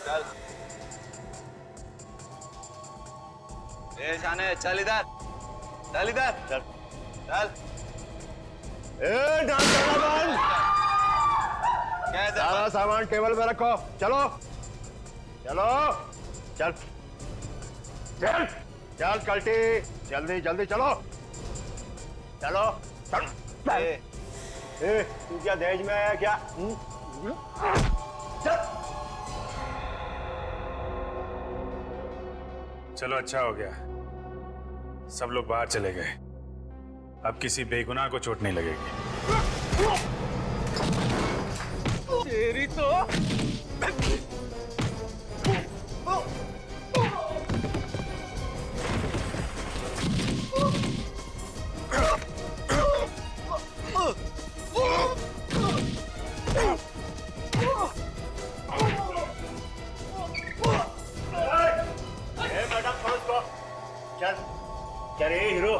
चल शाने, चल इधर, चल इधर, चल चल। डांस करना बंद। क्या है सारा सामान टेबल पे रखो। चलो चलो चल चल चल कल्टी, जल्दी जल्दी चलो चलो चल। तू क्या दहेज में आया क्या? चल। चलो अच्छा हो गया, सब लोग बाहर चले गए। अब किसी बेगुनाह को चोट नहीं लगेगी। तेरी तो मैडम समझ को चल चल रे हीरो।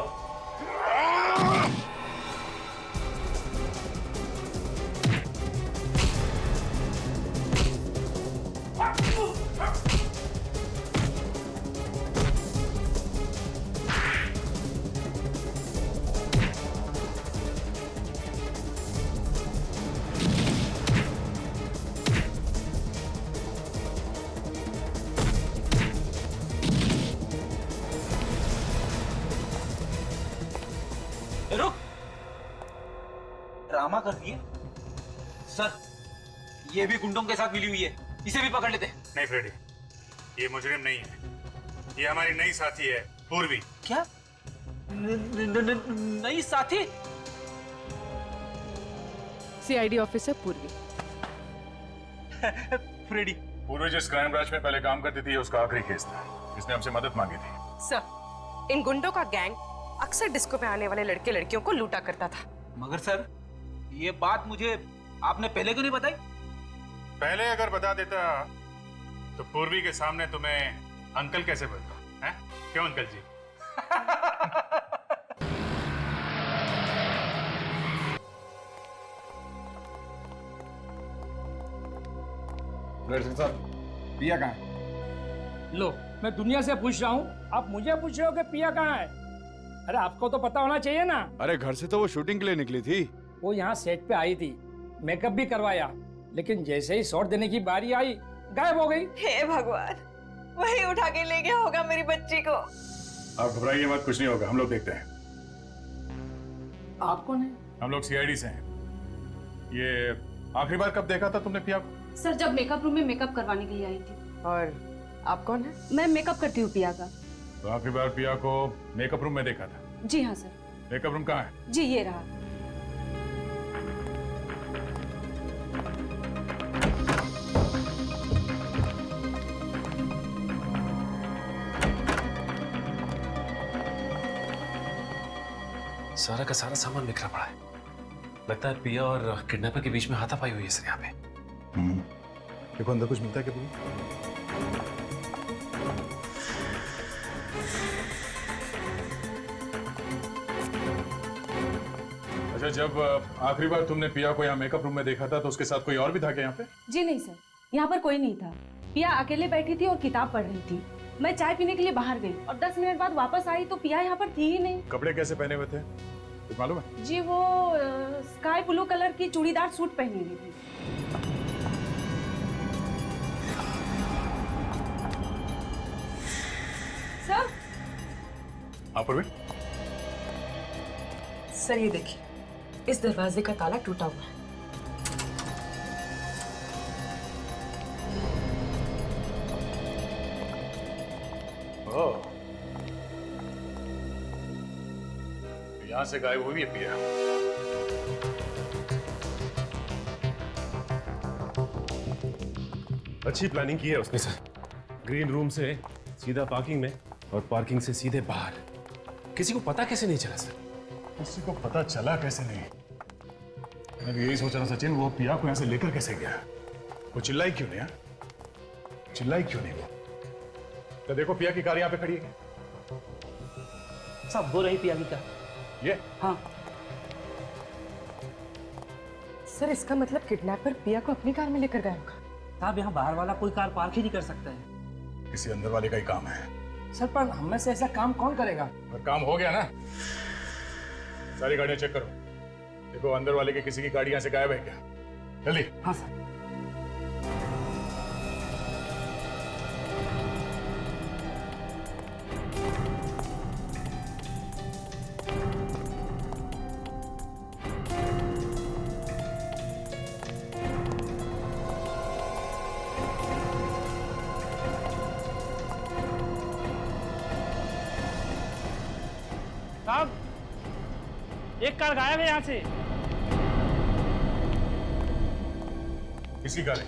रुक, ड्रामा कर दिए सर। ये भी गुंडों के साथ मिली हुई है, इसे भी पकड़ लेते। नहीं फ्रेडी, ये मुजरिम नहीं है, ये हमारी नई साथी है पूर्वी। क्या? नई साथी? सीआईडी ऑफिसर पूर्वी। फ्रेडी। पूर्वी जिस क्राइम ब्रांच में पहले काम करती थी, उसका आखिरी केस था। इसने हमसे मदद मांगी थी। सर, इन गुंडों का गैंग अक्सर डिस्को पे आने वाले लड़के लड़कियों को लूटा करता था। मगर सर, ये बात मुझे आपने पहले क्यों नहीं बताई? पहले अगर बता देता तो पूर्वी के सामने तुम्हें अंकल कैसे बोलता है? क्यों अंकल जी? साहब, पिया कहाँ है? लो, मैं दुनिया से पूछ रहा हूँ, आप मुझे पूछ रहे हो कि पिया कहाँ है? अरे आपको तो पता होना चाहिए ना। अरे घर से तो वो शूटिंग के लिए निकली थी। वो यहाँ सेट पे आई थी, मेकअप भी करवाया, लेकिन जैसे ही शॉट देने की बारी आई, गायब हो गई। हे भगवान, वही उठा के ले गया होगा मेरी बच्ची को। आप घबराइए मत, कुछ नहीं होगा, हम लोग देखते हैं। आप कौन है? हम लोग सीआईडी से हैं। ये आखिरी बार कब देखा था तुमने पिया को? सर, जब मेकअप रूम में मेकअप करवाने के लिए आई थी। और आप कौन है? मैं मेकअप करती हूँ पिया का। तो आखिरी बार पिया को मेकअप रूम में देखा था? जी हाँ सर। मेकअप रूम कहाँ है? जी ये रहा। सारा का सारा सामान बिखरा पड़ा है। लगता है पिया और किडनैपर के बीच में हाथापाई हुई है सर यहाँ पे। देखो अंदर कुछ मिलता है क्या? अच्छा, जब आखिरी बार तुमने पिया को यहाँ मेकअप रूम में देखा था तो उसके साथ कोई और भी था क्या यहाँ पे? जी नहीं सर, यहाँ पर कोई नहीं था। पिया अकेले बैठी थी और किताब पढ़ रही थी। मैं चाय पीने के लिए बाहर गई और 10 मिनट बाद वापस आई तो पिया यहाँ पर थी ही नहीं। कपड़े कैसे पहने हुए थे कुछ मालूम है? जी वो स्काई ब्लू कलर की चूड़ीदार सूट पहनी हुई थी। सर। सर ये देखिए, इस दरवाजे का ताला टूटा हुआ है। यहाँ से गायब हुई है पिया। अच्छी प्लानिंग की है उसने सर। ग्रीन रूम से सीधा पार्किंग में और पार्किंग से सीधे बाहर। किसी को पता कैसे नहीं चला सर? किसी को पता चला कैसे नहीं? मैं भी यही सोच रहा सचिन, वो पिया को यहाँ से लेकर कैसे गया? वो चिल्लाई क्यों नहीं? चिल्लाई क्यों नहीं वो? तो देखो पिया की कार यहाँ पे खड़ी है। सब हो रही पिया की कार। ये? हाँ सर, इसका मतलब किडनैपर पिया को अपनी कार में लेकर गया होगा। साहब यहाँ बाहर वाला कोई कार पार्क ही नहीं कर सकता है। किसी अंदर वाले का ही काम है। सर पर हम में से ऐसा काम कौन करेगा? और काम हो गया ना, सारी गाड़ियां चेक करो, देखो अंदर वाले के किसी की गाड़ी यहाँ से गायब है क्या? जल्दी। हाँ सर। साहब एक कार गायब है यहाँ से। किसकी कार है?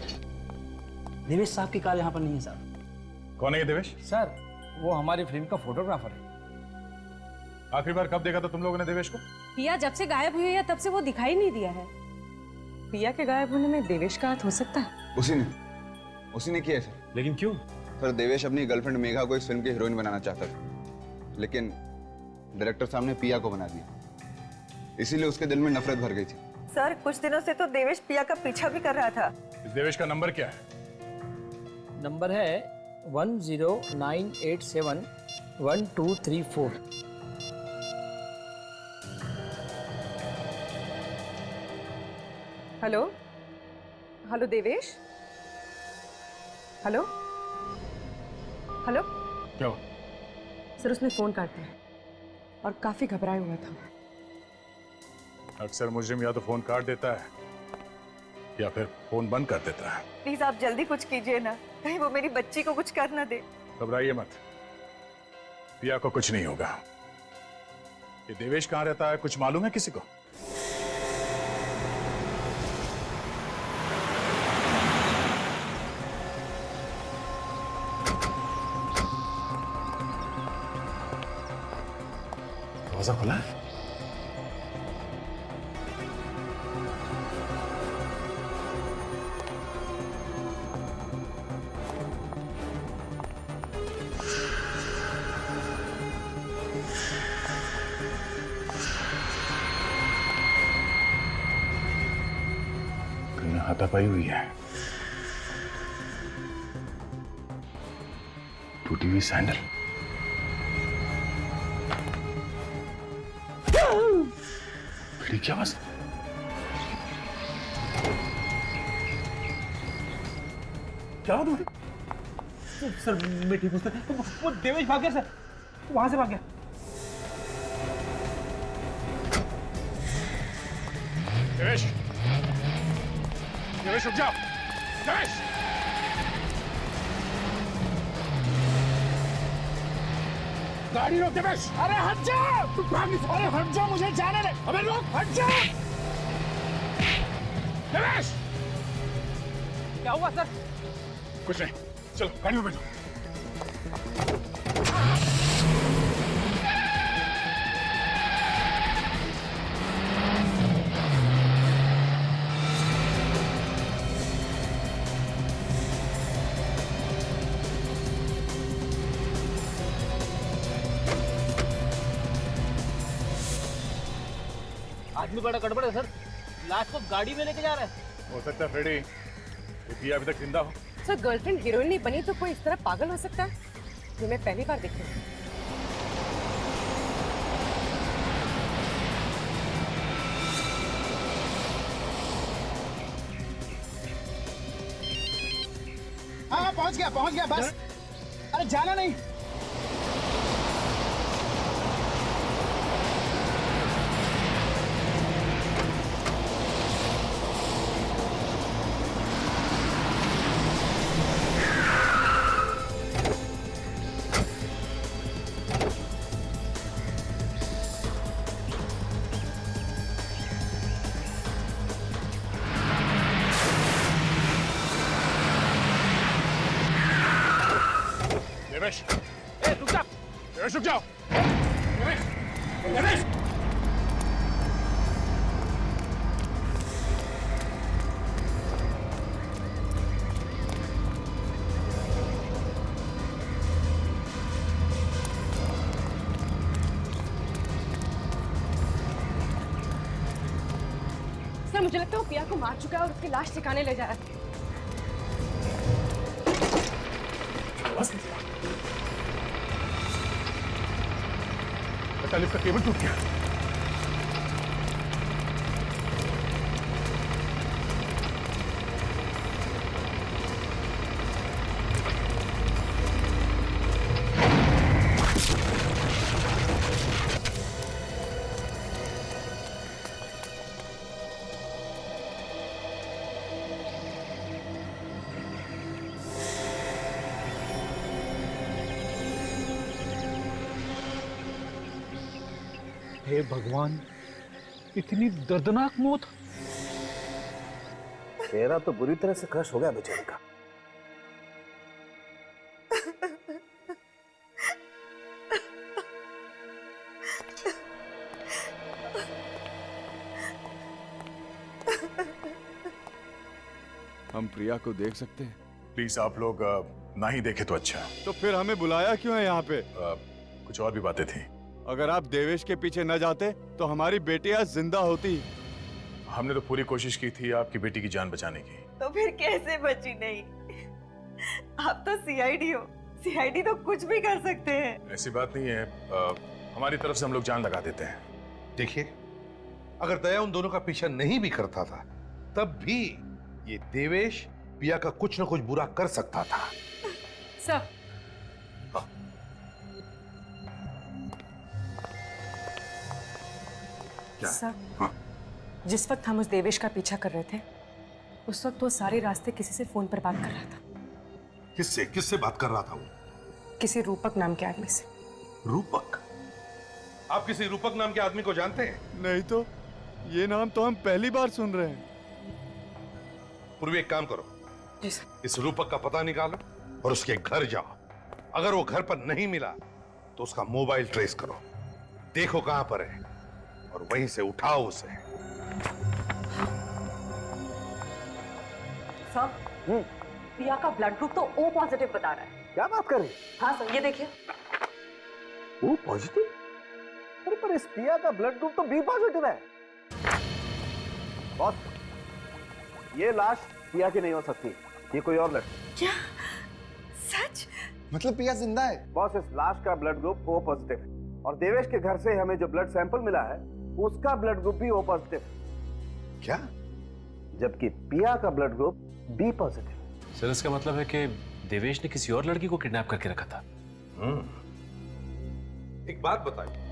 देवेश साहब की कार यहाँ पर नहीं है साहब। कौन है ये देवेश? सर वो हमारी फिल्म का फोटोग्राफर है। आखिरी बार कब देखा था तुम लोगों ने देवेश को? पिया जब से गायब हुई है तब से वो दिखाई नहीं दिया है। पिया के गायब होने में देवेश का हाथ हो सकता है? उसी ने किया सर। लेकिन क्यों? सर देवेश अपनी गर्लफ्रेंड मेघा को इस फिल्म की हीरोइन बनाना चाहता था, लेकिन डायरेक्टर साहब ने पिया को बना दिया, इसीलिए उसके दिल में नफरत भर गई थी। सर कुछ दिनों से तो देवेश पिया का पीछा भी कर रहा था। इस देवेश का नंबर क्या है? नंबर है 1098712334। Hello hello Devesh, hello hello. क्या हुआ? सर उसने फोन काट दिया और काफी घबराया हुआ था। अक्सर मुजरिम या तो फोन काट देता है या फिर फोन बंद कर देता है। प्लीज आप जल्दी कुछ कीजिए ना, कहीं वो मेरी बच्ची को कुछ कर ना दे। घबराइए मत, पिया को कुछ नहीं होगा। ये देवेश कहाँ रहता है, कुछ मालूम है किसी को? दरवाजा खुला है? कहीं हाथापाई हुई है। टूटी हुई सैंडल। भिड़ी की आवाज। क्या हुआ तुम्हें? सर मैं ठीक हूँ सर, वो देवेश भाग गया सर, वहां से भाग गया। देवेश, देवेश रुक जाओ। देवेश, गाड़ी रोक देवेश। अरे हट जा, तू भाग नहीं। अरे हट जा, मुझे जाने दे। अबे रोक, हट जा। देवेश, क्या हुआ सर? कुछ नहीं, चलो गाड़ी में बैठो। आदमी बड़ा गड़बड़ है सर, लाश को गाड़ी में लेके जा रहा है। हो सकता है फ्रेडी, ये पिया अभी तक जिंदा हो। सर गर्लफ्रेंड हीरोइन नहीं बनी तो कोई इस तरह पागल हो सकता है? ये मैं पहली बार देख रही हूँ। हाँ पहुंच गया बस। अरे जाना नहीं। देवेश, रुक जा। देवेश रुक जाओ। देवेश, देवेश। सर मुझे लगता है वो पिया को मार चुका है और उसकी लाश ठिकाने ले जा रहा है। का लिफ्ट का केबल टूट गया। हे भगवान, इतनी दर्दनाक मौत। चेहरा तो बुरी तरह से क्रश हो गया बेचारे का। हम प्रिया को देख सकते हैं? प्लीज आप लोग ना ही देखे तो अच्छा। तो फिर हमें बुलाया क्यों है यहाँ पे? कुछ और भी बातें थी। अगर आप देवेश के पीछे न जाते तो हमारी बेटी आज जिंदा होती। हमने तो पूरी कोशिश की थी आपकी बेटी की जान बचाने की। तो फिर कैसे बची नहीं? आप तो सीआईडी हो, सीआईडी तो कुछ भी कर सकते हैं। ऐसी बात नहीं है, हमारी तरफ से हम लोग जान लगा देते हैं। देखिए, अगर दया उन दोनों का पीछा नहीं भी करता था तब भी ये देवेश पिया का कुछ न कुछ बुरा कर सकता था। सर, क्या? सर, हाँ? जिस वक्त हम उस देवेश का पीछा कर रहे थे, उस वक्त वो सारे रास्ते किसी से फोन पर बात कर रहा था। किससे किससे बात कर रहा था वो? किसी रूपक नाम के आदमी से। रूपक? आप किसी रूपक नाम के आदमी को जानते हैं? नहीं तो, ये नाम तो हम पहली बार सुन रहे हैं। पूर्वी एक काम करो, जी सर। इस रूपक का पता निकालो और उसके घर जाओ। अगर वो घर पर नहीं मिला तो उसका मोबाइल ट्रेस करो, देखो कहां पर है और वहीं से उठाओ उसे। सर, पिया का ब्लड ग्रुप तो O पॉजिटिव बता रहा है। क्या बात कर रही? हाँ सर, ये देखिए। O positive? अरे पर इस पिया का ब्लड ग्रुप तो B पॉजिटिव है। बॉस, ये लाश पिया की नहीं हो सकती, ये कोई और लड़की। क्या? सच? मतलब पिया जिंदा है? बॉस, इस लाश का ब्लड ग्रुप O पॉजिटिव है और देवेश के घर से हमें जो ब्लड सैंपल मिला है उसका ब्लड ग्रुप भी O पॉजिटिव है। क्या? जबकि पिया का blood group B positive. Sir, इसका मतलब है कि देवेश ने किसी और लड़की को किडनैप करके रखा था। एक बात बताइए,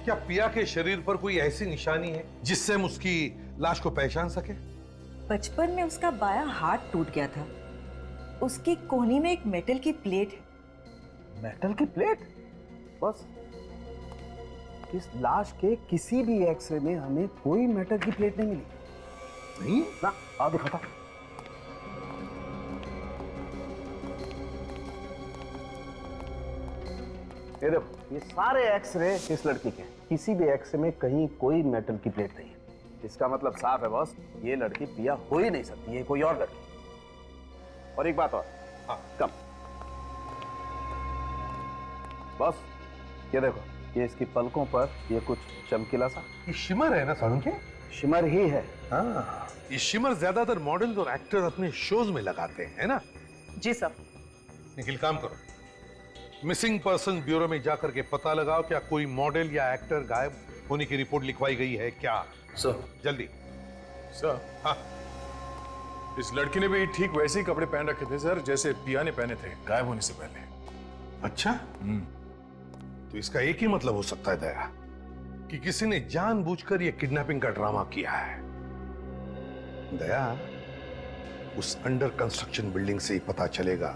क्या पिया के शरीर पर कोई ऐसी निशानी है जिससे हम उसकी लाश को पहचान सके? बचपन में उसका बायां हाथ टूट गया था, उसकी कोहनी में एक मेटल की प्लेट है। मेटल की प्लेट? बस इस लाश के किसी भी एक्सरे में हमें कोई मेटल की प्लेट नहीं मिली। नहीं ना, आओ दिखाता। ये देखो, ये सारे एक्सरे इस लड़की के, किसी भी एक्सरे में कहीं कोई मेटल की प्लेट नहीं है। इसका मतलब साफ है बॉस, ये लड़की पिया हो ही नहीं सकती, ये कोई और लड़की। और एक बात और। हाँ। कम। बॉस, ये देखो, ये इसकी पलकों पर ये कुछ चमकीला सा। ये शिमर है ना सारुण के? शिमर ही है। हाँ, ये शिमर ज्यादातर मॉडल और एक्टर अपने शोज में लगाते हैं, है ना? जी सर। निखिल, काम करो, मिसिंग पर्सन ब्यूरो में जाकर के पता लगाओ क्या कोई मॉडल या एक्टर गायब होने की रिपोर्ट लिखवाई गई है क्या? सर, जल्दी। सर, हाँ, इस लड़की ने भी ठीक वैसे ही कपड़े पहन रखे थे सर, जैसे पिया ने पहने थे गायब होने से पहले। अच्छा। तो इसका एक ही मतलब हो सकता है दया, कि किसी ने जानबूझकर यह किडनैपिंग का ड्रामा किया है। दया, उस अंडर कंस्ट्रक्शन बिल्डिंग से ही पता चलेगा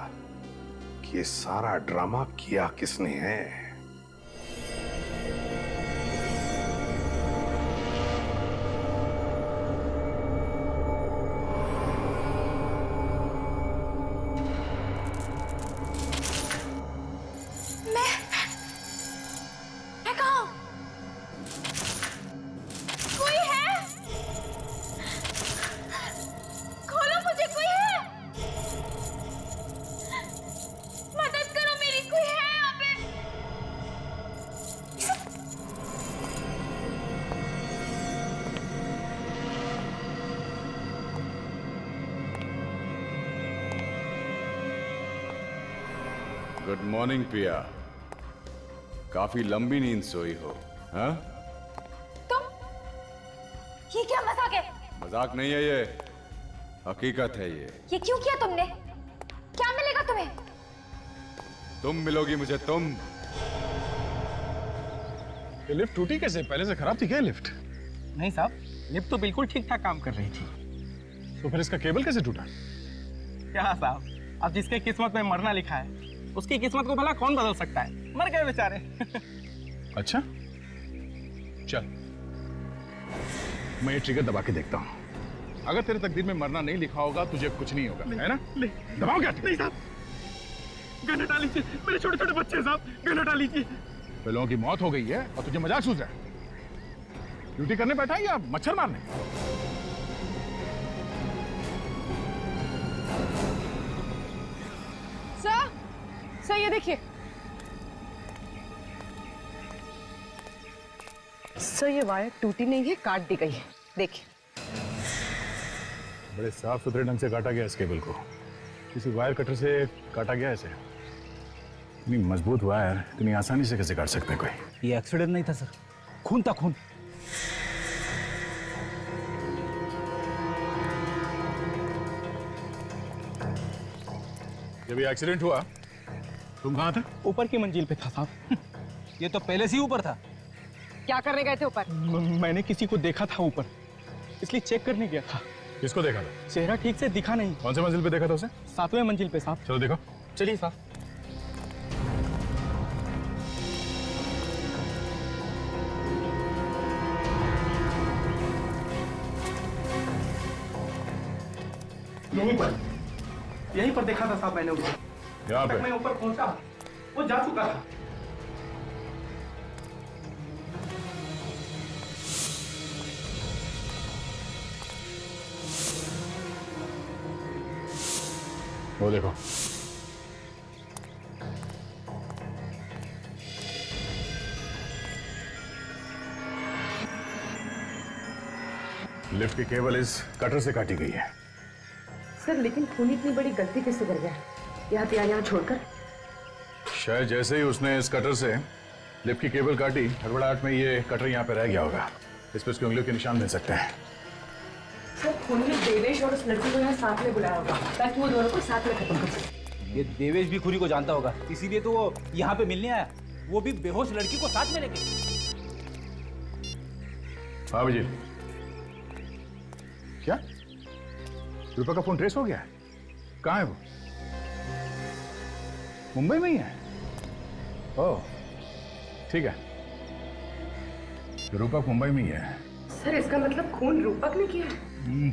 कि ये सारा ड्रामा किया किसने है। गुड मॉर्निंग पिया। काफी लंबी नींद सोई हो, हाँ? तुम ये क्या मजाक है? मजाक नहीं है ये, हकीकत है ये। ये क्यों किया तुमने? क्या मिलेगा तुम्हें? तुम मिलोगी मुझे, तुम। ये लिफ्ट टूटी कैसे? पहले से खराब थी क्या लिफ्ट? नहीं साहब, लिफ्ट तो बिल्कुल ठीक ठाक काम कर रही थी। तो फिर इसका केबल कैसे टूटा? क्या साहब, अब जिसके किस्मत में मरना लिखा है उसकी किस्मत को भला कौन बदल सकता है? मर गए बेचारे। अच्छा, चल मैं ये ट्रिगर दबा के देखता हूँ। अगर तेरे तकदीर में मरना नहीं लिखा होगा तुझे कुछ नहीं होगा, है ना? दबाओ क्या? नहीं साहब, गन हटा लीजिए, मेरे छोटे छोटे बच्चे साहब, गन हटा लीजिए। लोगों की मौत हो गई है और तुझे मजाक सूझ रहा है? ड्यूटी करने बैठा है या मच्छर मारने? सर ये देखिए सर, ये वायर टूटी नहीं है, काट दी गई है। देखिए बड़े साफ सुथरे ढंग से काटा गया इस केबल को, किसी वायर कटर से काटा गया ऐसे। इतनी मजबूत वायर इतनी आसानी से कैसे काट सकते हैं कोई? ये एक्सीडेंट नहीं था सर, खून था, खून। जब ये एक्सीडेंट हुआ तुम कहाँ थे? ऊपर की मंजिल पे था साहब। ये तो पहले से ही ऊपर था। क्या करने गए थे ऊपर? मैंने किसी को देखा था ऊपर, इसलिए चेक करने गया था। किसको देखा था? चेहरा ठीक से दिखा नहीं। कौन से मंजिल पे देखा था उसे? 7वें मंजिल पे साहब। चलो देखो। चलिए साहब। यहीं पर देखा था साहब मैंने उसे। यहाँ पे? मैं ऊपर पहुंचा, वो जा चुका था। वो देखो, लिफ्ट की केबल इस कटर से काटी गई है। सर लेकिन खून इतनी बड़ी गलती कैसे कर गया? यहाँ छोड़कर? शायद जैसे ही उसने इस कटर से लिफ्ट की केबल काटी, हड़बड़ाहट में ये कटर यहाँ पे रह गया होगा। इस पर उसकी उंगलियों के निशान मिल सकते हैं। सर खून ने देवेश और उस लड़की को यहाँ साथ में बुलाया होगा ताकि वो दोनों को साथ में खत्म कर सके। ये देवेश भी खुरी को जानता होगा, इसीलिए तो वो यहाँ पे मिलने आया, वो भी बेहोश लड़की को साथ में लेके। हाँ जी, क्या रूपा का फोन ट्रेस हो गया है? कहाँ है वो? मुंबई में ही है? ओह ठीक है, रूपक मुंबई में ही है। सर इसका मतलब खून रूपक ने किया है?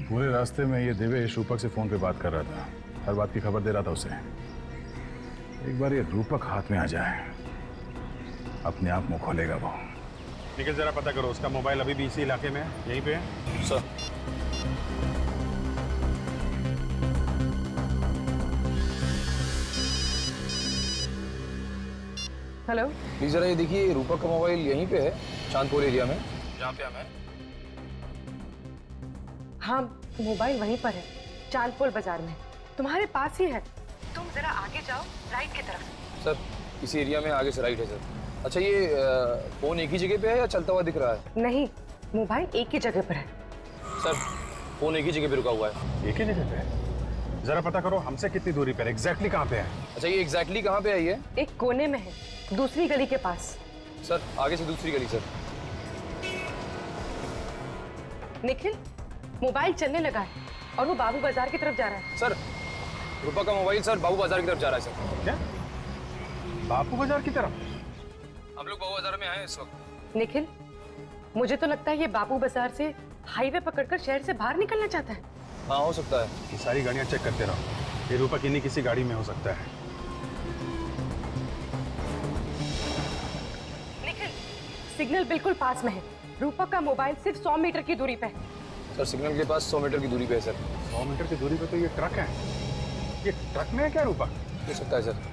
पूरे रास्ते में ये देवेश रूपक से फोन पे बात कर रहा था, हर बात की खबर दे रहा था उसे। एक बार ये रूपक हाथ में आ जाए, अपने आप मुंह खोलेगा वो। निखिल जरा पता करो, उसका मोबाइल अभी भी इसी इलाके में है, यहीं पे है? सर हेलो, प्लीज जरा ये देखिए, रूपक का मोबाइल यहीं पे है, चांदपुर एरिया में, जहाँ पे हम हैं। हाँ मोबाइल वहीं पर है, चांदपुर बाजार में, तुम्हारे पास ही है। तुम जरा आगे जाओ, राइट की तरफ। सर इसी एरिया में आगे से राइट है सर। अच्छा ये फोन एक ही जगह पे है या चलता हुआ दिख रहा है? नहीं, मोबाइल एक ही जगह पर है। सर फोन एक ही जगह पे रुका हुआ है। एक ही जगह पे है? जरा पता करो हमसे कितनी दूरी पर, एग्जैक्टली कहाँ पे है? अच्छा ये एग्जैक्टली कहाँ पे है ये? एक कोने में है, दूसरी गली के पास। सर आगे से दूसरी गली सर। निखिल मोबाइल चलने लगा है और वो बाबू बाजार की तरफ जा रहा है। सर रूपक का मोबाइल सर बाबू बाजार की तरफ जा रहा है सर। क्या? बापू बाजार की तरफ? हम लोग बाबू बाजार में आए हैं इस वक्त। निखिल मुझे तो लगता है ये बाबू बाजार से हाईवे पकड़कर शहर से बाहर निकलना चाहता है। हाँ हो सकता है। ये सारी गाड़ियां चेक करते रहो, ये रूपक इन्हीं किसी गाड़ी में हो सकता है। निखिल सिग्नल बिल्कुल पास में है, रूपक का मोबाइल सिर्फ 100 मीटर की दूरी पे है। सर सिग्नल के पास 100 मीटर की दूरी पे है सर। 100 मीटर की दूरी पे तो ये ट्रक है, ये ट्रक में है क्या रूपक? हो सकता है सर।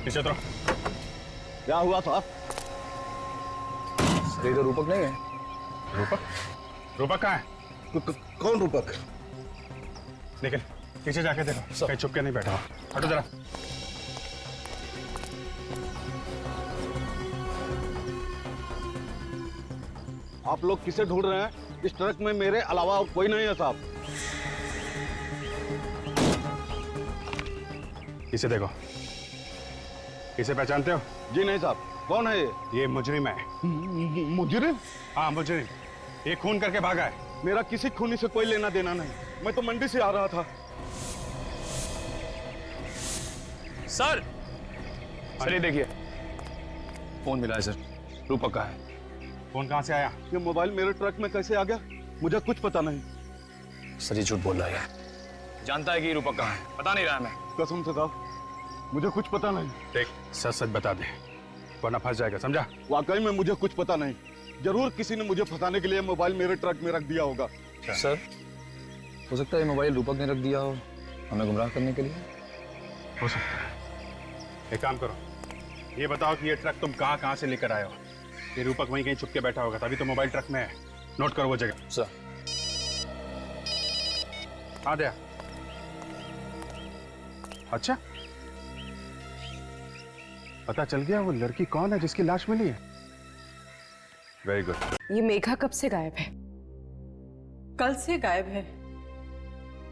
पीछे उतरो। क्या हुआ साहब? ये तो रूपक नहीं है। रूपक? रूपक कहाँ है? कौन रूपक? निकल, पीछे जाके देखो कहीं छुप के नहीं बैठा हो। हटो जरा। आप लोग किसे ढूंढ रहे हैं? इस ट्रक में मेरे अलावा और कोई नहीं है साहब। इसे देखो, इसे पहचानते हो? जी नहीं साहब। कौन है ये मुजरिम है। मुजरिम? हाँ मुजरिम, ये खून करके भागा है। मेरा किसी खूनी से कोई लेना देना नहीं, मैं तो मंडी से आ रहा था। सर ये देखिए, फोन मिला है सर। रूपक का है। फोन कहाँ से आया? ये मोबाइल मेरे ट्रक में कैसे आ गया, मुझे कुछ पता नहीं। सर ये झूठ बोल रहा है, जानता है कि रूपक कहाँ है, पता नहीं रहा मैं। कसम से साहब मुझे कुछ पता नहीं। देख, सच सच बता दे वरना फंस जाएगा, समझा? वाकई में मुझे कुछ पता नहीं। जरूर किसी ने मुझे फंसाने के लिए मोबाइल मेरे ट्रक में रख दिया होगा। सर हो सकता है ये मोबाइल रूपक ने रख दिया हो हमें गुमराह करने के लिए। हो सकता है। एक काम करो, ये बताओ कि ये ट्रक तुम कहाँ कहाँ से लेकर आए हो? ये रूपक वहीं कहीं छुप के बैठा होगा, तभी तो मोबाइल ट्रक में है। नोट करो वो जगह। सर हाँ दया। अच्छा, पता चल गया वो लड़की कौन है जिसकी लाश मिली है? Very good. ये मेघा कब से गायब है? कल से गायब है।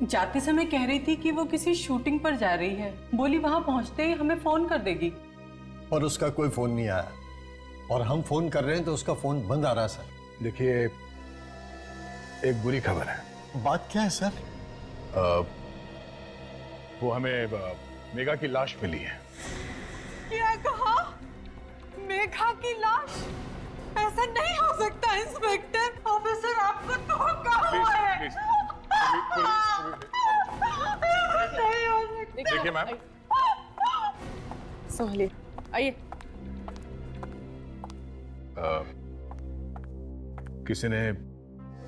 जाते समय कह रही थी कि वो किसी शूटिंग पर जा रही है, बोली वहां पहुंचते ही हमें फोन कर देगी। और उसका कोई फोन नहीं आया, और हम फोन कर रहे हैं तो उसका फोन बंद आ रहा है सर। देखिए, एक बुरी खबर है। बात क्या है सर? वो हमें मेघा की लाश मिली है। क्या कहा? मेघा की लाश? ऐसा नहीं हो सकता इंस्पेक्टर। ऑफिसर आपको धोखा हुआ है। नहीं हो सकता। देखिए मैम, संभालिए, आइए। किसी ने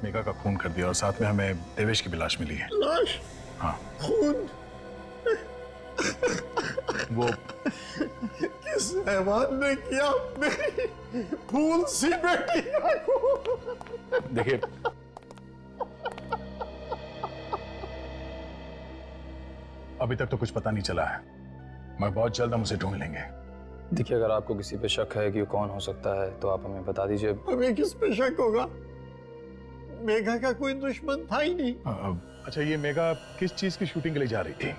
मेघा का खून कर दिया और साथ में हमें देवेश की भी लाश मिली है। लाश? हाँ। खून? वो किस हैवान ने किया मेरी फूल सी बेटी को? देखिए, अभी तक तो कुछ पता नहीं चला है, मगर बहुत जल्द हम उसे ढूंढ लेंगे। देखिए, अगर आपको किसी पे शक है कि वो कौन हो सकता है तो आप हमें बता दीजिए। हमें किस पे शक होगा? मेघा का कोई दुश्मन था ही नहीं। अच्छा, ये मेघा किस चीज की शूटिंग के लिए जा रही थी?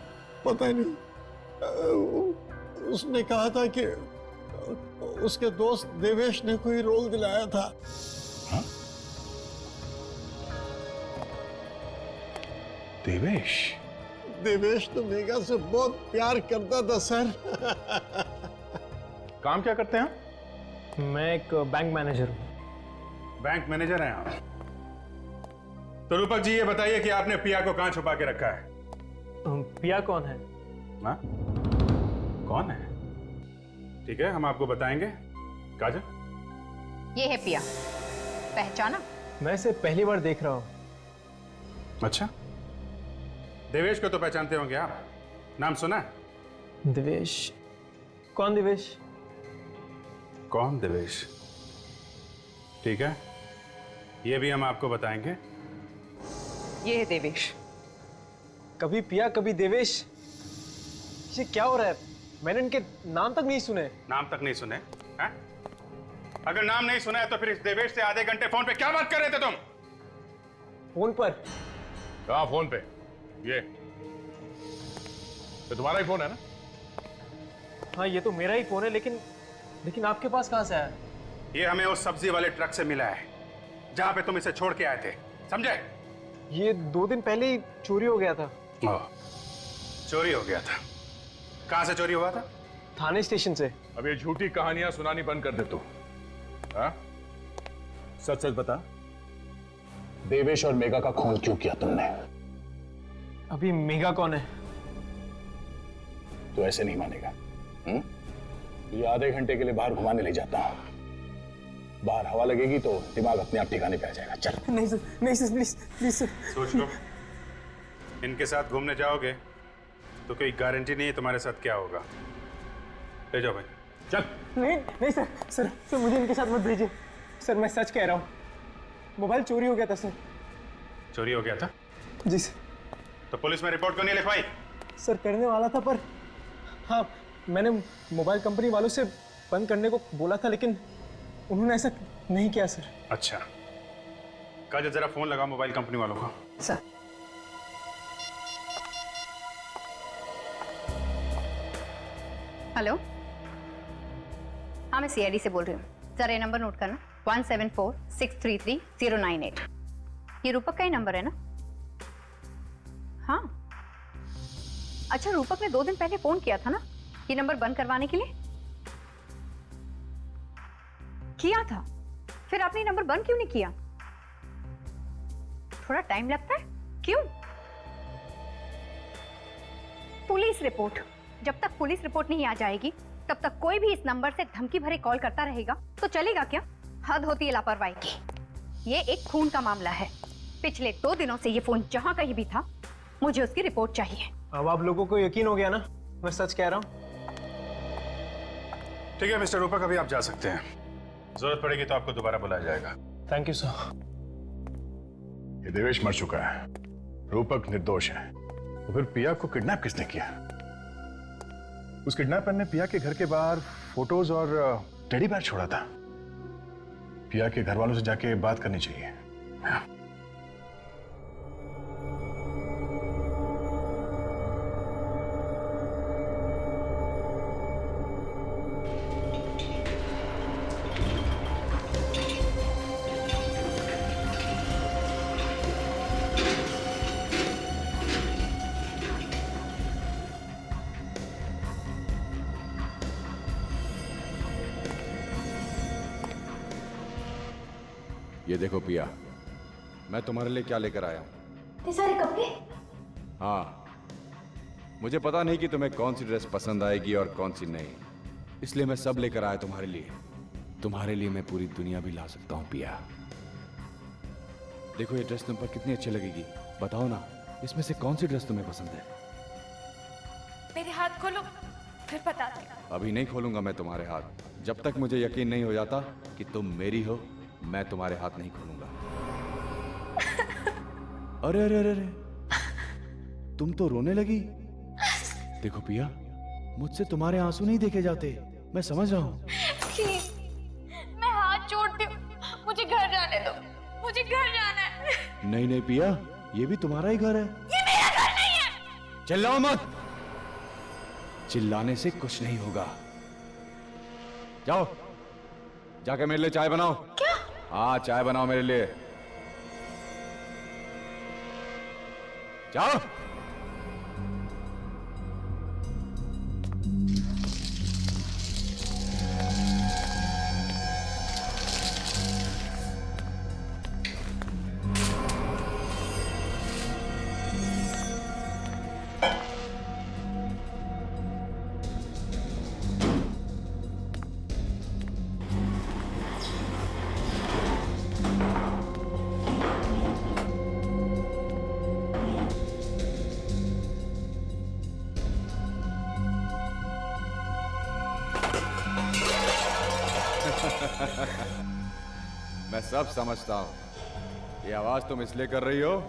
पता नहीं। उसने कहा था कि उसके दोस्त देवेश ने कोई रोल दिलाया था। हाँ? देवेश? देवेश तो मेघा से बहुत प्यार करता था सर। काम क्या करते हैं? मैं एक बैंक मैनेजर हूँ। बैंक मैनेजर हैं आप? तो रूपक जी, ये बताइए कि आपने पिया को कहां छुपा के रखा है? पिया कौन है? हाँ? कौन है? ठीक है, हम आपको बताएंगे। काजल, ये है पिया, पहचाना? मैं इसे पहली बार देख रहा हूँ। अच्छा, देवेश को तो पहचानते होंगे आप, नाम सुना है? देवेश? कौन देवेश? कौन देवेश? ठीक है, ये भी हम आपको बताएंगे। ये है देवेश। कभी पिया कभी देवेश, ये क्या हो रहा है? मैंने इनके नाम तक नहीं सुने। नाम तक नहीं सुने? हैं? अगर नाम नहीं सुना है तो फिर इस देवेश से आधे घंटे फोन पे क्या बात कर रहे थे तुम? फोन पर? कहाँ फोन पे? ये तो तुम्हारा ही फोन है ना? हाँ, ये तो मेरा ही फोन है, लेकिन आपके पास कहाँ से आया? ये हमें उस सब्जी वाले ट्रक से मिला है जहां पे तुम इसे छोड़ के आए थे, समझे? ये 2 दिन पहले ही चोरी हो गया था। चोरी हो गया था? कहां से चोरी हुआ था? थाने स्टेशन से। अब ये झूठी कहानियां सुनानी बंद कर दे तू। सच सच बता, देवेश और मेघा का खून क्यों किया तुमने? अभी मेघा कौन है? तो ऐसे नहीं मानेगा। ये आधे घंटे के लिए बाहर घुमाने ले जाता हूं, बाहर हवा लगेगी तो दिमाग अपने आप ठिकाने पे आ जाएगा। चल। नहीं सर, नहीं सर, प्लीज प्लीज सर। सोच लो, इनके साथ घूमने जाओगे तो कोई गारंटी नहीं है तुम्हारे साथ क्या होगा। ले जाओ भाई, चल। नहीं नहीं सर, सर सर मुझे इनके साथ मत भेजिए सर, मैं सच कह रहा हूँ, मोबाइल चोरी हो गया था सर। चोरी हो गया था? जी सर। तो पुलिस में रिपोर्ट क्यों नहीं लिखवाई? सर करने वाला था, पर हाँ मैंने मोबाइल कंपनी वालों से बंद करने को बोला था, लेकिन उन्होंने ऐसा नहीं किया सर। अच्छा, काजल जरा फोन लगा मोबाइल कंपनी वालों को। सर। हेलो, हाँ मैं सीआईडी से बोल रही हूँ। जरा ये नंबर नोट करना, 1746333098। ये रूपक का ही नंबर है ना? हाँ। अच्छा, रूपक ने 2 दिन पहले फोन किया था ना ये नंबर बंद करवाने के लिए? किया था? फिर आपने ये नंबर बंद क्यों नहीं किया? थोड़ा टाइम लगता है, क्यों? पुलिस रिपोर्ट, जब तक पुलिस रिपोर्ट नहीं आ जाएगी तब तक कोई भी इस नंबर से धमकी भरे कॉल करता रहेगा तो चलेगा क्या? हद होती है लापरवाही की। ये एक खून का मामला है। पिछले 2 दिनों से ये फोन जहां कहीं भी था, मुझे उसकी रिपोर्ट चाहिए। अब आप लोगों को यकीन हो गया ना, मैं सच कह रहा हूँ। ठीक है मिस्टर रूपक, अभी आप जा सकते हैं। जरूरत पड़ेगी तो आपको दोबारा बुलाया जाएगा। Thank you sir. ये देवेश मर चुका है, रूपक निर्दोष है। तो फिर पिया को किडनैप किसने किया? उस किडनैपर ने पिया के घर के बाहर फोटोज और टेडी बेयर छोड़ा था। पिया के घर वालों से जाके बात करनी चाहिए। ये देखो पिया, मैं तुम्हारे लिए क्या लेकर आया हूं। ये सारे कपड़े? हाँ, मुझे पता नहीं कि तुम्हें कौन सी ड्रेस पसंद आएगी और कौन सी नहीं, इसलिए मैं सब लेकर आया तुम्हारे लिए। तुम्हारे लिए मैं पूरी दुनिया भी ला सकता हूं पिया। देखो ये ड्रेस तुम पर कितनी अच्छी लगेगी, बताओ ना इसमें से कौन सी ड्रेस तुम्हें पसंद है? मेरे हाथ खोलो, फिर बता दो। अभी नहीं खोलूंगा मैं तुम्हारे हाथ, जब तक मुझे यकीन नहीं हो जाता कि तुम मेरी हो। मैं तुम्हारे हाथ नहीं खोलूंगा। अरे अरे अरे अरे, तुम तो रोने लगी। देखो पिया, मुझसे तुम्हारे आंसू नहीं देखे जाते, मैं समझ रहा हूं। प्लीज, मैं हाथ जोड़ती हूँ, मुझे घर जाने दो, मुझे घर जाना है। नहीं नहीं पिया, ये भी तुम्हारा ही घर है। ये मेरा घर नहीं है। चिल्लाओ मत, चिल्लाने से कुछ नहीं होगा। जाओ जाके मेरे लिए चाय बनाओ। क्या? हाँ चाय बनाओ मेरे लिए, जाओ। मैं सब समझता हूं। ये आवाज तुम इसलिए कर रही हो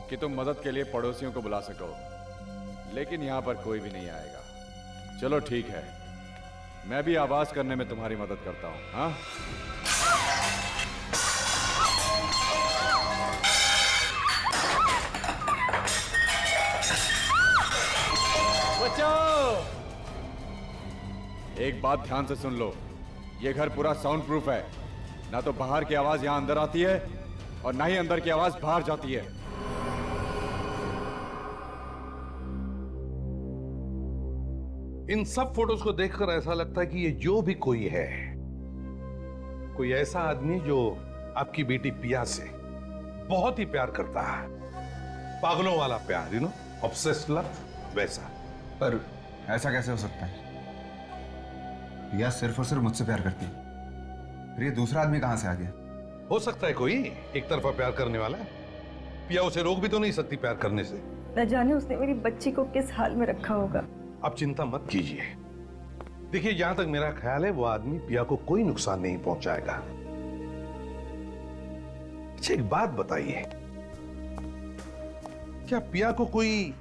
कि तुम मदद के लिए पड़ोसियों को बुला सको, लेकिन यहां पर कोई भी नहीं आएगा। चलो ठीक है, मैं भी आवाज करने में तुम्हारी मदद करता हूं। हाँ, बचाओ। एक बात ध्यान से सुन लो, ये घर पूरा साउंड प्रूफ है। ना तो बाहर की आवाज यहां अंदर आती है और ना ही अंदर की आवाज बाहर जाती है। इन सब फोटोज को देखकर ऐसा लगता है कि ये जो भी कोई है, कोई ऐसा आदमी जो आपकी बेटी पिया से बहुत ही प्यार करता है, पागलों वाला प्यार, यू नो, ऑब्सेस्ड लव, वैसा। पर ऐसा कैसे हो सकता है? पिया सिर्फ और सिर्फ मुझसे प्यार करती है, फिर ये दूसरा आदमी कहां से आ गया? हो सकता है कोई एक तरफा प्यार करने वाला। पिया उसे रोक भी तो नहीं सकती प्यार करने से। न जाने उसने मेरी बच्ची को किस हाल में रखा होगा। आप चिंता मत कीजिए, देखिए, जहां तक मेरा ख्याल है वो आदमी पिया को कोई नुकसान नहीं पहुंचाएगा। अच्छा, एक बात बताइए, क्या पिया को कोई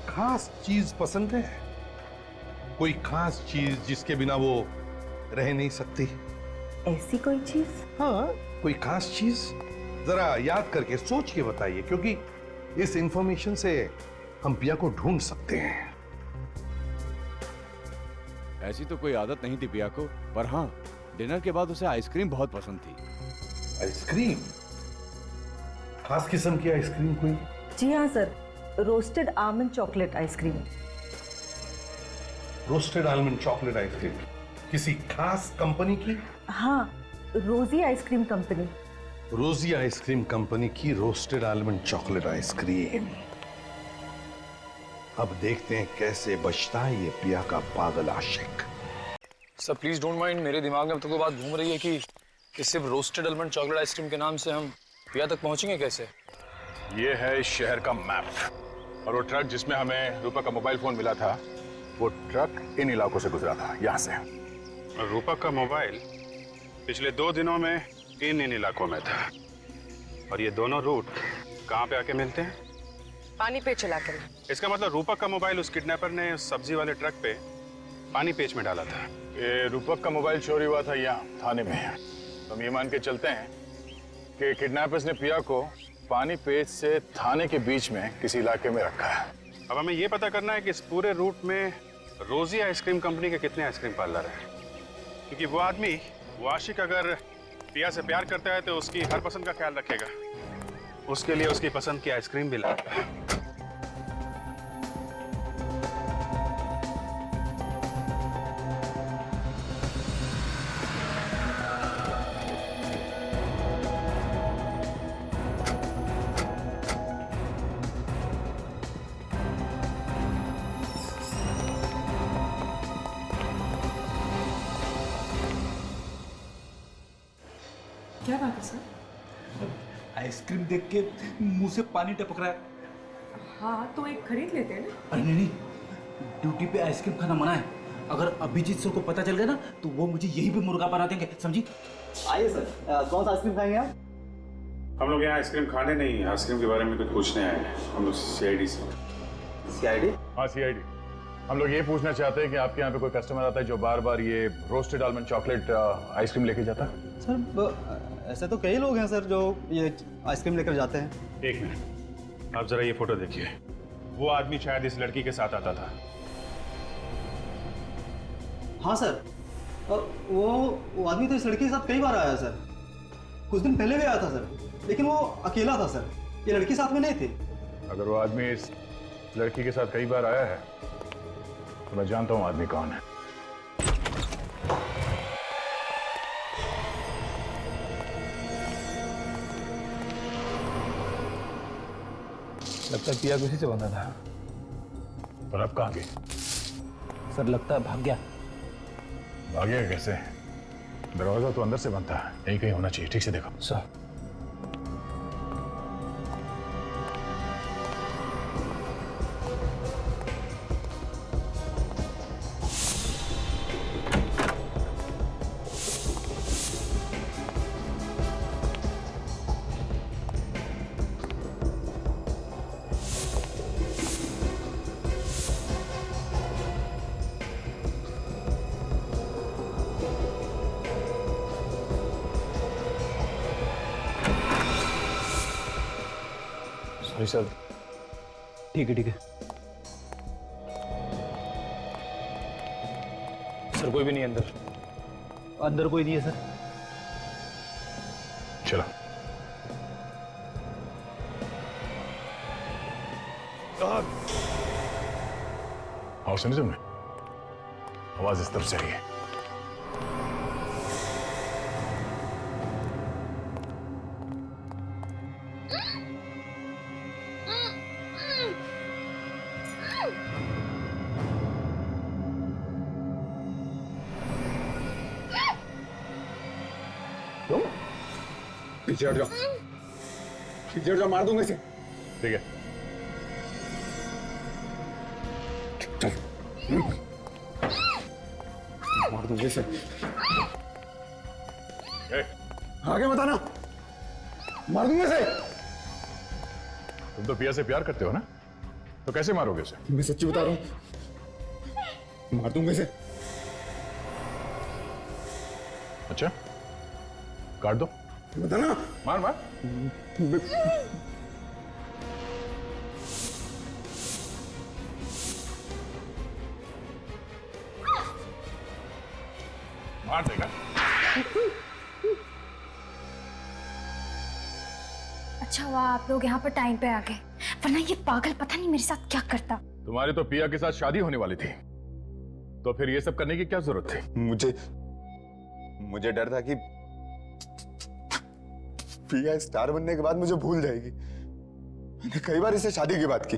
खास चीज पसंद है? कोई खास चीज जिसके बिना वो रह नहीं सकती? ऐसी कोई चीज? हाँ, कोई खास चीज जरा याद करके सोच के बताइए, क्योंकि इस इंफॉर्मेशन से हम पिया को ढूंढ सकते हैं। ऐसी तो कोई आदत नहीं थी पिया को, पर हाँ, डिनर के बाद उसे आइसक्रीम बहुत पसंद थी। आइसक्रीम? खास किस्म की आइसक्रीम कोई? जी हाँ sir, roasted almond chocolate ice cream. Roasted almond chocolate ice cream किसी खास कंपनी की? हाँ, रोजी आइसक्रीम कंपनी। रोजी आइसक्रीम कंपनी की रोस्टेड आलमंड चॉकलेट आइसक्रीम। अब देखते हैं कैसे बचता है ये पिया का पागल आशिक। सर प्लीज डोंट माइंड, मेरे दिमाग में अब तक वो बात घूम रही है कि सिर्फ रोस्टेड आलमंड चॉकलेट आइसक्रीम के नाम से हम पिया तक पहुंचेंगे कैसे? ये है इस शहर का मैप, और वो ट्रक जिसमें हमें रूपक का मोबाइल फोन मिला था, वो ट्रक इन इलाकों से गुजरा था, यहाँ से। और रूपक का मोबाइल पिछले 2 दिनों में इन इलाकों में था, और ये दोनों रूट कहाँ पे आके मिलते हैं? पानी पे चला कर। इसका मतलब रूपक का मोबाइल उस किडनैपर ने उस सब्जी वाले ट्रक पे पानी पेच में डाला था। ये रूपक का मोबाइल चोरी हुआ था यहाँ थाने में। तो हम ये मान के चलते हैं कि किडनैपर्स ने पिया को पानी पेच से थाने के बीच में किसी इलाके में रखा है। अब हमें ये पता करना है कि इस पूरे रूट में रोजी आइसक्रीम कंपनी के कितने आइसक्रीम पार्लर हैं, क्योंकि वो आदमी, वो आशिक, अगर पिया से प्यार करता है तो उसकी हर पसंद का ख्याल रखेगा, उसके लिए उसकी पसंद की आइसक्रीम भी लाएगा। क्या बात है सर? आइसक्रीम देख के मुंह से पानी टपक रहा है। हाँ तो एक खरीद लेते हैं ना। अरे नहीं, ड्यूटी पे आइसक्रीम खाना मना है। अगर अभिजीत सर को पता चल गया ना तो वो मुझे यहीं पे मुर्गा बना देंगे, समझी? आइए सर, कौन सा आइसक्रीम खाएंगे आप? हम लोग यहाँ आइसक्रीम खाने नहीं, आइसक्रीम के बारे में कुछ पूछने आए हैं। हम लोग सीआईडी से। सीआईडी? हाँ, सीआईडी। हम लोग ये पूछना चाहते हैं कि आपके यहाँ पे कोई कस्टमर आता है जो बार बार ये रोस्टेड आलमंड चॉकलेट आइसक्रीम लेके जाता है? सर ऐसे तो कई लोग हैं सर जो ये आइसक्रीम लेकर जाते हैं। एक मिनट, आप जरा ये फोटो देखिए। वो आदमी शायद इस लड़की के साथ आता था। हाँ सर, वो आदमी तो इस लड़की के साथ कई बार आया सर। कुछ दिन पहले भी आया था सर, लेकिन वो अकेला था सर, ये लड़की साथ में नहीं थी। अगर वो आदमी इस लड़की के साथ कई बार आया है तो मैं जानता हूँ आदमी कौन है। लगता है पिया किसी से बंधा था। पर अब कहाँ गई? सर लगता है भाग गया। भाग गया कैसे? दरवाजा तो अंदर से बंद था, यही कहीं होना चाहिए। ठीक से देखो सर। Sorry sir. ठीक है ठीक है सर। कोई भी नहीं अंदर? अंदर कोई नहीं है सर। चलो। और सुनी तुमने? आवाज इस तरफ से आई है। पीछे हट जाओ, पीछे हट जाओ, मार दूंगा इसे। ठीक है। चल। मार दूंगे से। आगे बताना, मार दूंगे से। तुम तो पिया से प्यार करते हो ना, तो कैसे मारोगे उसे? मैं सच्ची बता रहा हूँ, मार दूंगे से। अच्छा, काट दो। बताना। मार मार। मार देगा। अच्छा हुआ आप लोग यहाँ पर टाइम पे आ गए, वरना ये पागल पता नहीं मेरे साथ क्या करता। तुम्हारी तो पिया के साथ शादी होने वाली थी, तो फिर ये सब करने की क्या जरूरत थी? मुझे डर था कि पिया स्टार बनने के बाद मुझे भूल जाएगी। मैंने कई बार इससे शादी की बात की,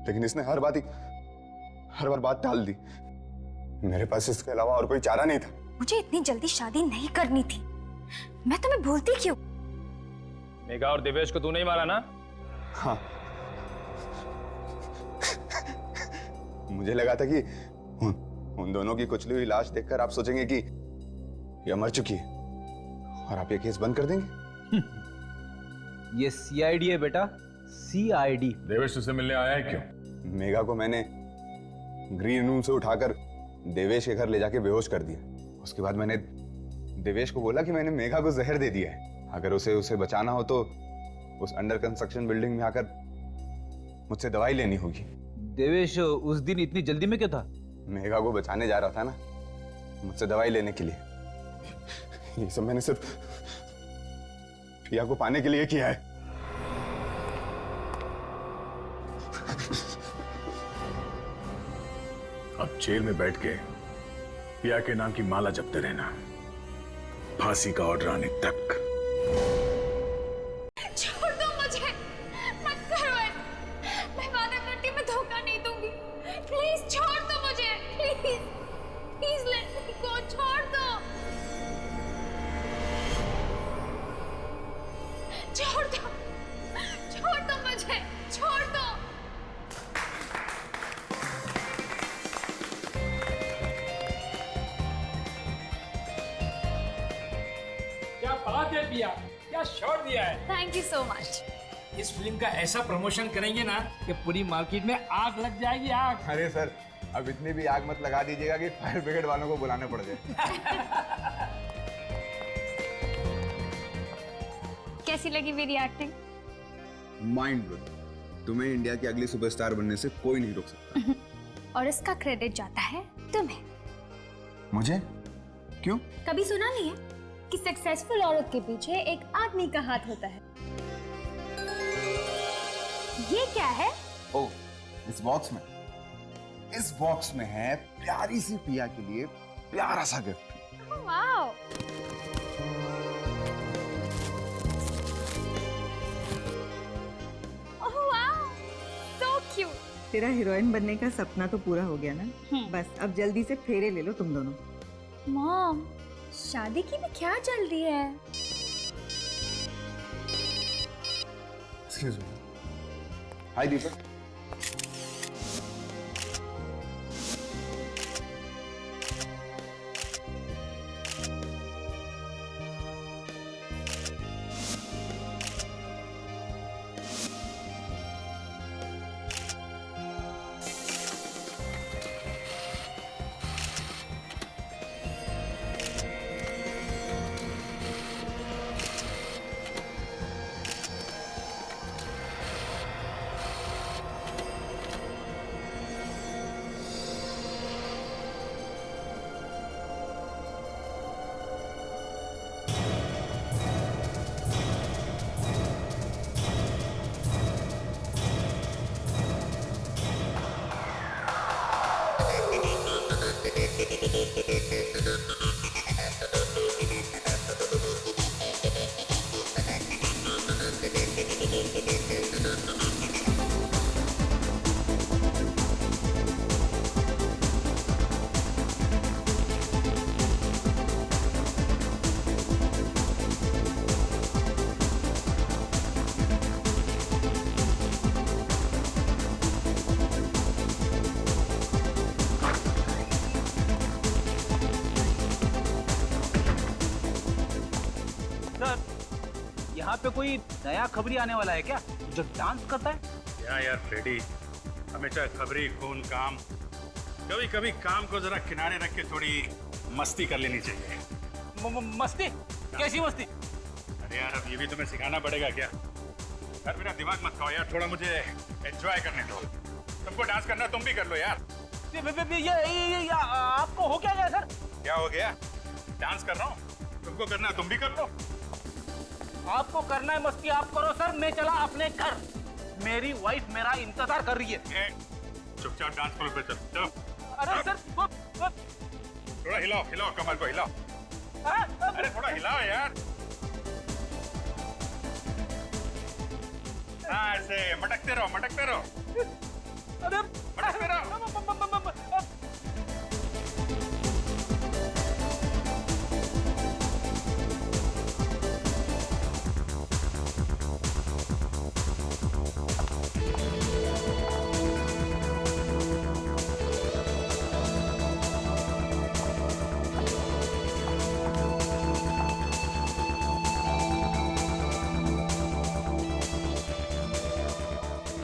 लेकिन इसने हर बार बात टाल दी। मेरे पास इसके अलावा और कोई चारा नहीं था। मुझे इतनी जल्दी शादी नहीं करनी थी, मैं तुम्हें भूलती क्यों? मेघा और देवेश को तूने ही मारा ना? हाँ। मुझे लगा था कि उन दोनों की कुचली हुई लाश देखकर आप सोचेंगे कि यह मर चुकी है और आप ये केस बंद कर देंगे। ये सीआईडी है बेटा, सीआईडी। देवेश तुझसे मिलने आया है क्यों? मेघा को मैंने ग्रीन रूम से उठाकर देवेश के घर ले जाके बेहोश कर दिया। उसके बाद मैंने देवेश को बोला कि मैंने मेघा को जहर दे दिया है, अगर उसे बचाना हो तो उस अंडर कंस्ट्रक्शन बिल्डिंग में आकर मुझसे दवाई लेनी होगी। देवेश उस दिन इतनी जल्दी में क्या था? मेघा को बचाने जा रहा था ना, मुझसे दवाई लेने के लिए। ये सब मैंने सिर्फ पिया को पाने के लिए किया है। अब जेल में बैठ के पिया के नाम की माला जपते रहना, फांसी का ऑर्डर आने तक। छोड़ दो मुझे, मत करो ऐसा। मैं वादा करती हूँ मैं धोखा नहीं दूंगी। प्लीज छोड़ दो मुझे, प्लीज प्लीज लेट मी गो, छोड़ दो। छोड़ दो, छोड़ दो मुझे, छोड़ दो। क्या बात है पिया, क्या शॉट दिया है। Thank you so much. इस फिल्म का ऐसा प्रमोशन करेंगे ना कि पूरी मार्केट में आग लग जाएगी, आग। अरे सर, अब इतनी भी आग मत लगा दीजिएगा कि फायर ब्रिगेड वालों को बुलाना पड़ जाए। कैसी लगी मेरी एक्टिंग? Mind blowing. तुम्हें इंडिया की अगली सुपरस्टार बनने से कोई नहीं रोक सकता। और इसका क्रेडिट जाता है तुम्हें। मुझे? क्यों? कभी सुना नहीं है कि सक्सेसफुल औरत के पीछे एक आदमी का हाथ होता है? ये क्या है? ओह, इस बॉक्स में है प्यारी सी पिया के लिए प्यारा सा gift. Wow. Oh wow, so cute. तेरा हीरोइन बनने का सपना तो पूरा हो गया ना? बस अब जल्दी से फेरे ले लो तुम दोनों। मॉम, शादी की भी क्या चल रही है? Excuse me. हाय दीपक। पे कोई नया खबरी आने वाला है क्या जो डांस करता है? क्या यार फ्रेडी, हमेशा खबरी खून काम, कभी कभी काम को जरा किनारे रख के थोड़ी मस्ती कर लेनी चाहिए। मस्ती? कैसी मस्ती? अरे यार अब ये भी तुम्हें सिखाना पड़ेगा क्या? यार मेरा दिमाग मत खाओ यार, थोड़ा मुझे एंजॉय करने दो। तुमको डांस करना तुम भी कर लो यार। ये आपको हो क्या गया सर? क्या हो गया? डांस कर रहा हूँ, तुमको करना तुम भी कर लो। आपको करना है मस्ती आप करो सर, मैं चला अपने घर। मेरी वाइफ मेरा इंतजार कर रही है। चुपचाप डांस फ्लोर पे चल, चलो। अरे सर थोड़ा हिलाओ हिलाओ, कमर को हिलाओ। अरे थोड़ा हिलाओ यार। हाँ ऐसे मटकते रहो मटकते रहो। अरे मटकते रहो।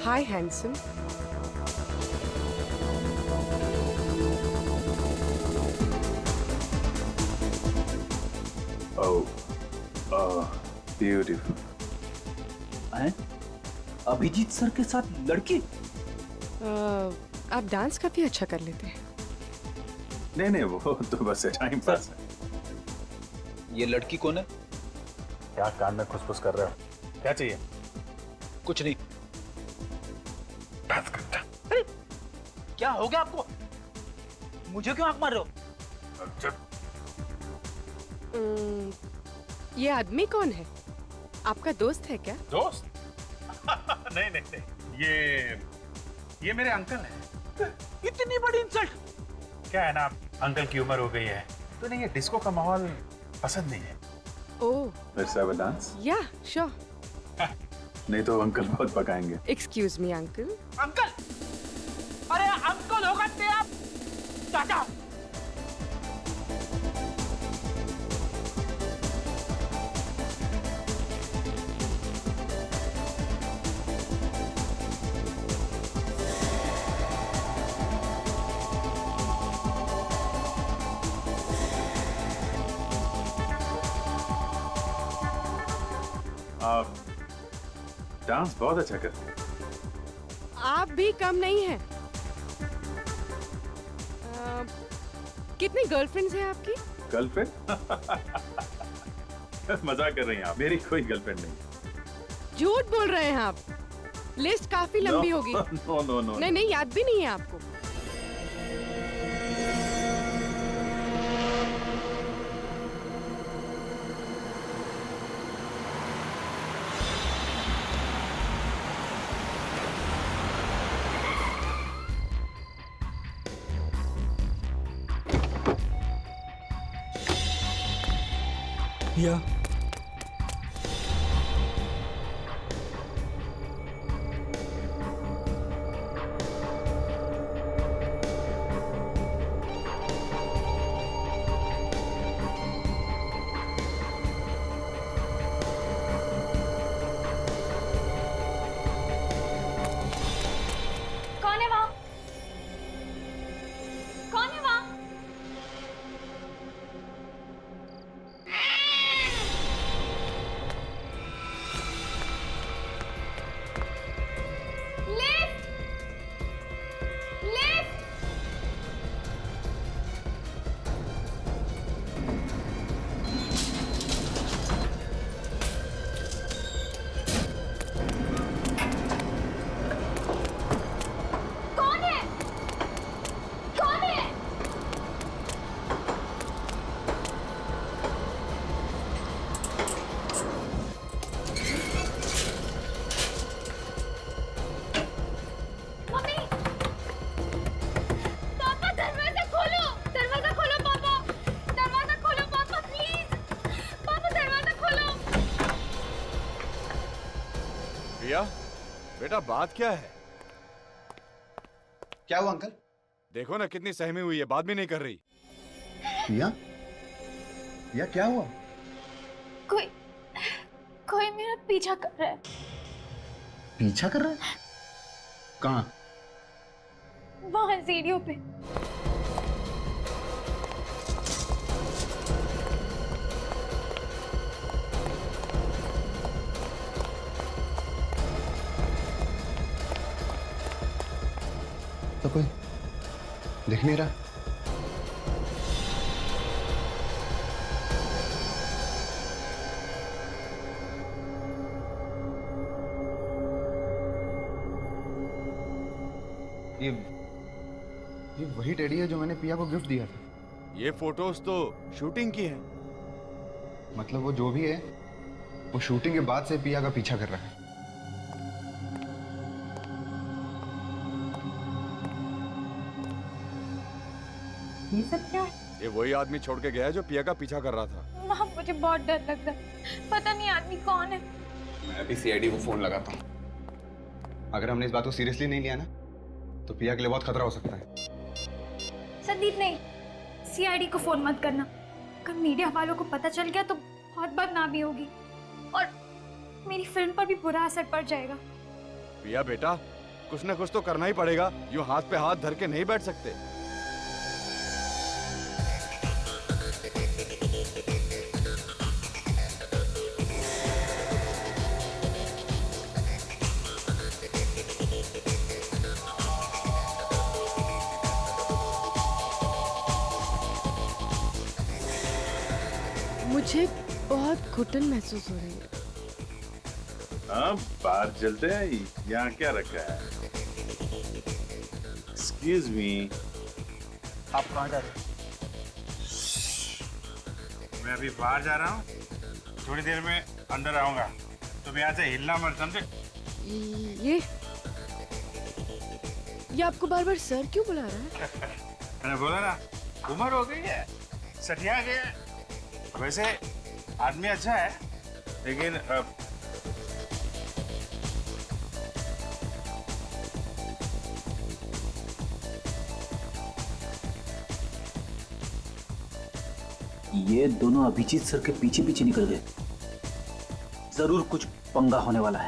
Hi, handsome. Beautiful. Abhijeet sir के साथ लड़की? आप डांस काफी अच्छा कर लेते हैं। नहीं नहीं, वो तो बस टाइम पास है। ये लड़की कौन है? क्या कान में खुसफुस कर रहे हो? क्या चाहिए? कुछ नहीं। अरे क्या हो गया आपको? मुझे क्यों आंख मार रहे हो? ये आदमी कौन है? आपका दोस्त है क्या? दोस्त? नहीं नहीं नहीं, ये मेरे अंकल हैं। इतनी बड़ी इंसल्ट! क्या है ना, अंकल की उम्र हो गई है तो नहीं, ये डिस्को का माहौल पसंद नहीं है। ओह, Let's have a dance? या श्योर। नहीं तो अंकल बहुत पकाएंगे। Excuse me uncle. अंकल? अरे अंकल होगा ते आप चाचा। आप डांस बहुत अच्छा करते हैं। आप भी कम नहीं हैं। कितनी गर्लफ्रेंड्स हैं आपकी? गर्लफ्रेंड? मजाक कर रही हैं आप? मेरी कोई गर्लफ्रेंड नहीं। झूठ बोल रहे हैं आप। लिस्ट काफी लंबी होगी। No no no. नहीं नहीं, याद भी नहीं है आपको। पिया, कौन है वहाँ? कौन है वहाँ? लिफ्ट! लिफ्ट! कौन है? कौन है? मम्मी! पापा दरवाजा खोलो! दरवाजा खोलो पापा! दरवाजा खोलो पापा प्लीज! पापा दरवाजा खोलो! प्रिया, बेटा बात क्या है? क्या हुआ अंकल? देखो ना कितनी सहमी हुई है, बात भी नहीं कर रही। प्रिया? प्रिया क्या हुआ? कोई मेरा पीछा कर रहा है। पीछा कर रहा है? कहाँ? वहां सीढ़ियों पे। तो कोई दिख नहीं रहा। ये वही टेडी है जो मैंने पिया को गिफ्ट दिया था। ये फोटोज तो शूटिंग की है। मतलब वो जो भी है वो शूटिंग के बाद से पिया का पीछा कर रहा है। ये सब क्या है? ये वही आदमी छोड़ के गया है जो पिया का पीछा कर रहा था। माँ मुझे बहुत डर लग रहा है, पता नहीं आदमी कौन है। मैं अभी सीआईडी को फोन लगाता हूँ। अगर हमने इस बात को सीरियसली नहीं लिया ना तो पिया के लिए बहुत खतरा हो सकता है। संदीप नहीं, सीआईडी को फोन मत करना। अगर मीडिया वालों को पता चल गया तो बहुत बदनामी होगी और मेरी फिल्म पर भी बुरा असर पड़ जाएगा। पिया बेटा, कुछ ना कुछ तो करना ही पड़ेगा। यूं हाथ पे हाथ धर के नहीं बैठ सकते। मुझे बहुत घुटन महसूस हो रही है। हाँ, बाहर चलते हैं। यहाँ क्या रखा है? एक्सक्यूज मी, आप कहाँ जा रहे हैं? मैं अभी बाहर जा रहा हूँ, थोड़ी देर में अंदर आऊंगा। तुम यहाँ से हिलना मत, समझे? ये आपको बार बार सर क्यों बुला रहा है? मैंने बोला ना, उम्र हो गई है, सठिया गया है। वैसे आदमी अच्छा है, लेकिन ये दोनों अभिजीत सर के पीछे पीछे निकल गए। जरूर कुछ पंगा होने वाला है।